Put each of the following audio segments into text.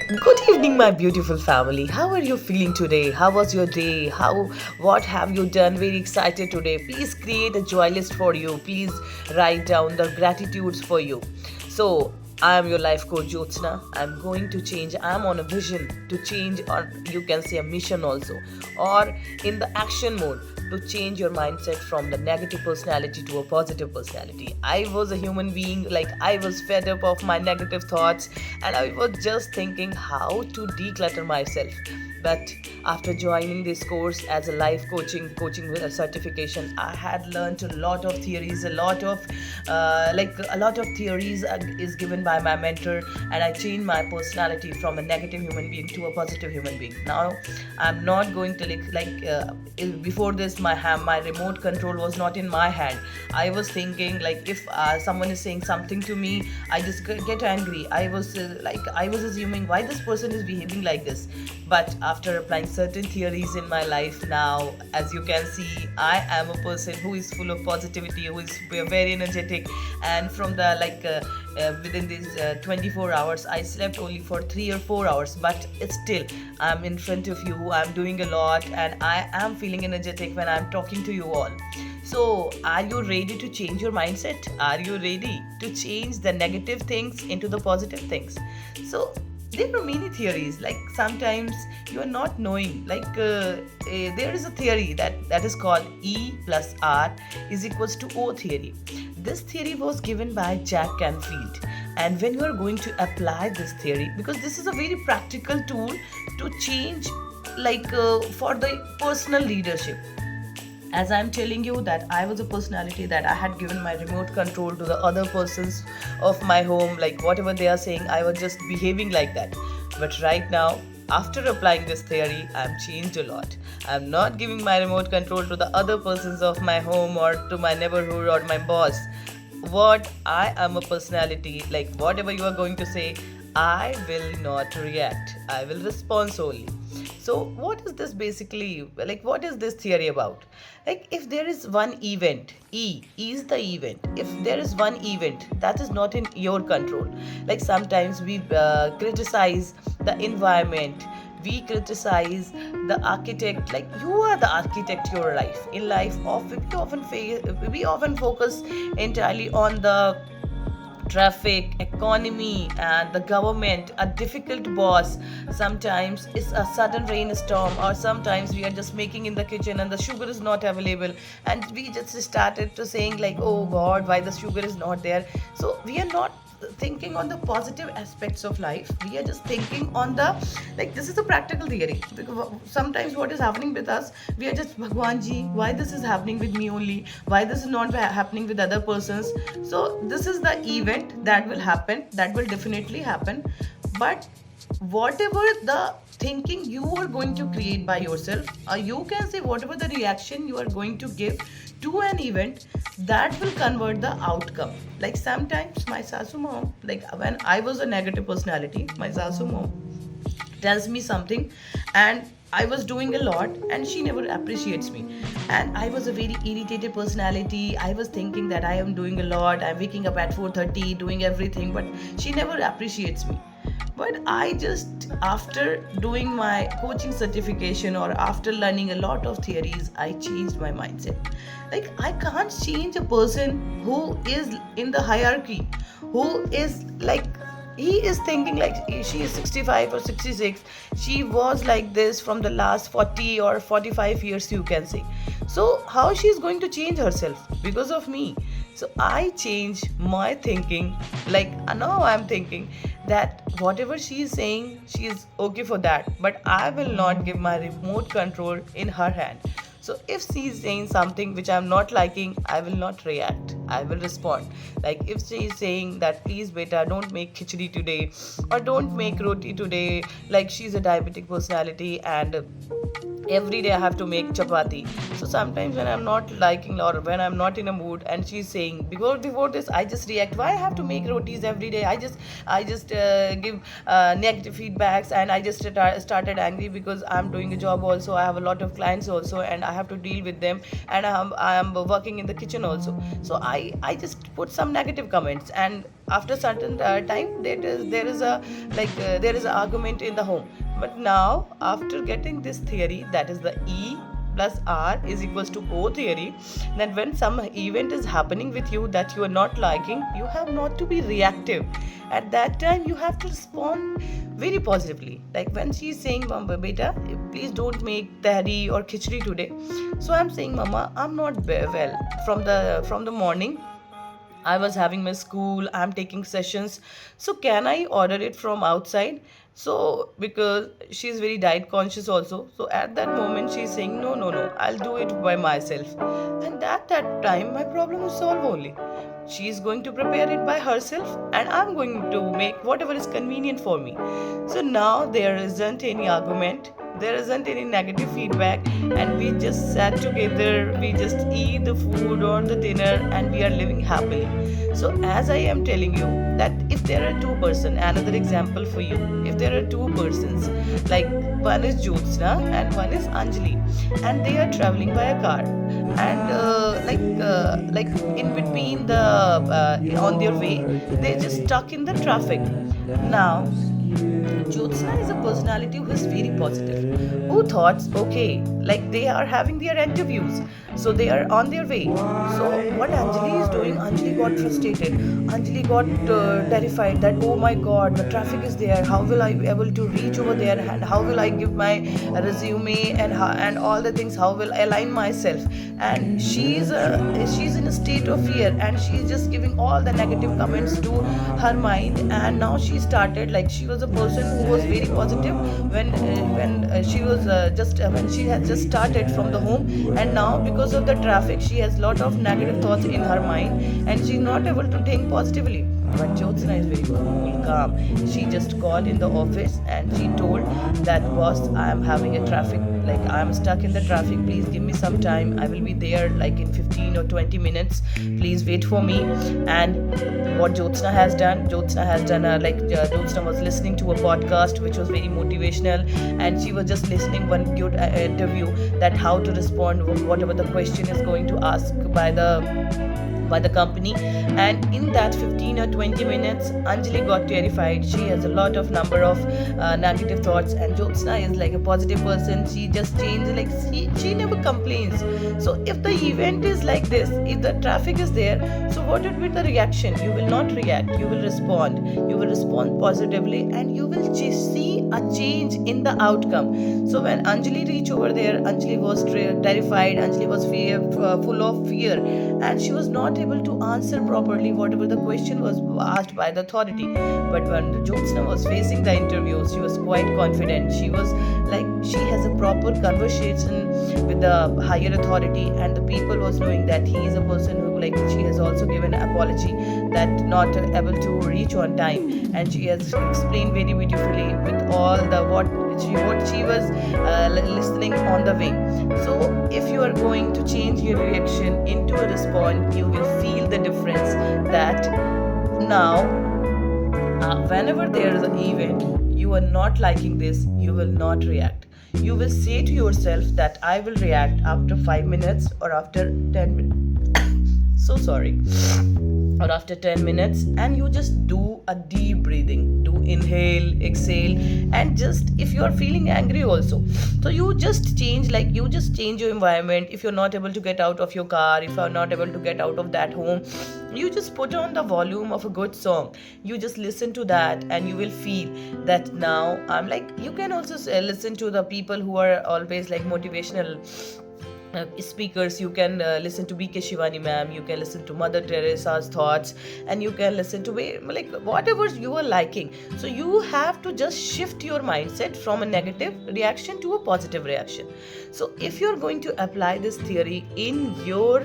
Good evening, my beautiful family. How are you feeling today? How was your day? What have you done? Very excited today. Please create a joy list for you. Please write down the gratitudes for you. So, I am your life coach Jyotsna. I'm going to change. I'm on a vision to change, or you can say a mission also, or in the action mode to change your mindset from the negative personality to a positive personality. I was a human being, like I was fed up of my negative thoughts, and I was just thinking how to declutter myself. But after joining this course as a life coaching certification, I had learned a lot of theories, a lot of theories is given by my mentor, and I changed my personality from a negative human being to a positive human being. Now I'm not going to before this my remote control was not in my hand. I was thinking like if someone is saying something to me, I just get angry. I was assuming why this person is behaving like this. But after applying certain theories in my life now, as you can see, I am a person who is full of positivity, who is very energetic. And from the within these 24 hours, I slept only for 3 or 4 hours, but it's still I'm in front of you, I'm doing a lot, and I am feeling energetic when I'm talking to you all. So, are you ready to change your mindset? Are you ready to change the negative things into the positive things? So, there are many theories. Like sometimes you are not knowing. There is a theory that is called E plus R is equals to O theory. This theory was given by Jack Canfield. And when you are going to apply this theory, because this is a very practical tool to change, for the personal leadership, as I'm telling you that I was a personality that I had given my remote control to the other persons of my home, like whatever they are saying, I was just behaving like that. But right now, after applying this theory, I'm changed a lot. I'm not giving my remote control to the other persons of my home or to my neighborhood or my boss. What I am a personality, like whatever you are going to say, I will not react. I will respond solely. So, what is this basically? Like, what is this theory about? Like, if there is one event, E is the event. If there is one event that is not in your control, like sometimes we criticize the environment, we criticize the architect. Like you are the architect your life in life. We often focus entirely on the traffic, economy, and the government, a difficult boss. Sometimes it's a sudden rainstorm, or sometimes we are just making in the kitchen and the sugar is not available, and we just started to saying like, "Oh God, why the sugar is not there?" So we are not thinking on the positive aspects of life. We are just thinking on the, like, this is a practical theory, because sometimes what is happening with us, we are just, Bhagwan ji, why this is happening with me only, why this is not happening with other persons. So this is the event that will happen, that will definitely happen. But whatever the thinking you are going to create by yourself, or you can say whatever the reaction you are going to give to an event, that will convert the outcome. Like sometimes my sasu mom, like when I was a negative personality, my sasu mom tells me something, and I was doing a lot and she never appreciates me. And I was a very irritated personality. I was thinking that I am doing a lot. I'm waking up at 4:30, doing everything, but she never appreciates me. But I just, after doing my coaching certification or after learning a lot of theories, I changed my mindset. Like I can't change a person who is in the hierarchy, who is like, he is thinking like she is 65 or 66. She was like this from the last 40 or 45 years, you can say. So how she is going to change herself because of me? So I changed my thinking. Like now I'm thinking that whatever she is saying, she is okay for that, but I will not give my remote control in her hand. So if she is saying something which I'm not liking, I will not react. I will respond. Like if she is saying that please beta don't make khichdi today or don't make roti today, like she's a diabetic personality and every day I have to make chapati. So sometimes when I'm not liking or when I'm not in a mood and she's saying, before this I just react, why I have to make rotis every day. I just give negative feedbacks, and I just started angry because I'm doing a job also, I have a lot of clients also, and I have to deal with them, and I am working in the kitchen also. So I just put some negative comments, and after certain time there is a there is an argument in the home. But now, after getting this theory, that is the E plus R is equals to O theory, then when some event is happening with you that you are not liking, you have not to be reactive. At that time, you have to respond very positively. Like when she is saying, Mama, beta, please don't make tahri or khichdi today. So I'm saying, Mama, I'm not well from the morning. I was having my school, I'm taking sessions. So can I order it from outside? So because she's very diet conscious also. So at that moment she's saying, no, no, no, I'll do it by myself. And at that time my problem is solved only. She is going to prepare it by herself, and I'm going to make whatever is convenient for me. So now there isn't any argument, there isn't any negative feedback, and we just sat together, we just eat the food or the dinner, and we are living happily. So as I am telling you that if there are two person, another example for you, if there are two persons, like one is Jyotsna and one is Anjali, and they are traveling by a car, and like in between the on their way they just stuck in the traffic. Now Jyotsna is a personality who is very positive, who thought, okay, like they are having their interviews, so they are on their way. So what Anjali is doing, Anjali got frustrated. Anjali got terrified that, oh my God, the traffic is there. How will I be able to reach over there? And how will I give my resume and all the things? How will I align myself? And she's in a state of fear, and she's just giving all the negative comments to her mind. And now she started, like she was a person who was very positive when she was just when she had just started from the home, and now because of the traffic she has lot of negative thoughts in her mind, and she's not able to think positively. But Jyotsna is very cool, calm. She just called in the office and she told that, boss, I am having a traffic, like I am stuck in the traffic. Please give me some time. I will be there like in 15 or 20 minutes. Please wait for me. And what Jyotsna has done, Jyotsna was listening to a podcast which was very motivational, and she was just listening one good interview that how to respond whatever the question is going to ask by the company. And in that 15 or 20 minutes Anjali got terrified. She has a lot of number of negative thoughts, and Jyotsna is like a positive person. She just changed, like she never complains. So if the event is like this, if the traffic is there, so what would be the reaction? You will not react, you will respond. You will respond positively, and you will see a change in the outcome. So when Anjali reached over there, Anjali was terrified, Anjali was full of fear, and she was not able to answer properly whatever the question was asked by the authority. But when Jyotsna was facing the interview, she was quite confident. She was like, she has a proper conversation with the higher authority, and the people was knowing that he is a person who, like, she has also given an apology that not able to reach on time, and she has explained very beautifully with all the what she was listening on the way. So if you are going to change your reaction into a response, you will feel the difference. That now whenever there is an event you are not liking this, you will not react. You will say to yourself that I will react after 5 minutes or after 10 minutes. So sorry. Or after 10 minutes, and you just do a deep breathing, do inhale, exhale. And just if you are feeling angry also, so you just change, like you just change your environment. If you're not able to get out of your car, if you're not able to get out of that home, you just put on the volume of a good song, you just listen to that, and you will feel that now I'm like, you can also listen to the people who are always like motivational speakers. You can listen to BK Shivani ma'am, you can listen to Mother Teresa's thoughts, and you can listen to like whatever you are liking. So you have to just shift your mindset from a negative reaction to a positive reaction. So if you're going to apply this theory in your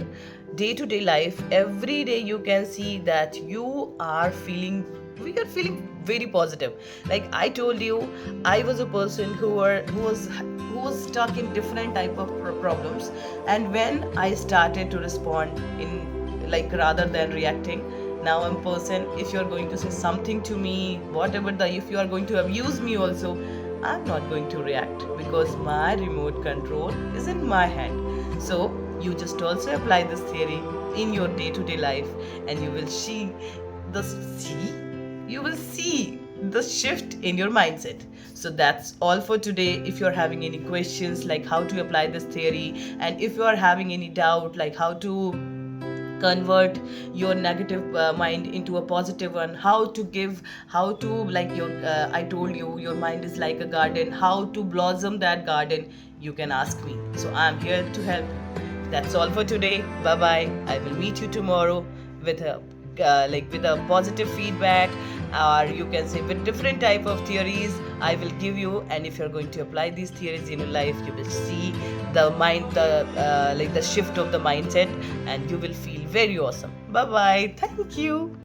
day-to-day life, every day you can see that we are feeling very positive. Like I told you, I was a person who was stuck in different type of problems, and when I started to respond in, like, rather than reacting, now I'm person, if you're going to say something to me, whatever, the if you are going to abuse me also, I'm not going to react, because my remote control is in my hand. So you just also apply this theory in your day-to-day life, and you will see the shift in your mindset. So that's all for today. If you're having any questions like how to apply this theory, and if you are having any doubt like how to convert your negative mind into a positive one, how to, like, your I told you, your mind is like a garden, how to blossom that garden, you can ask me. So I'm here to help. That's all for today. Bye bye. I will meet you tomorrow with a with a positive feedback, or you can say with different type of theories I will give you. And if you're going to apply these theories in your life, you will see the shift of the mindset, and you will feel very awesome. Bye bye. Thank you.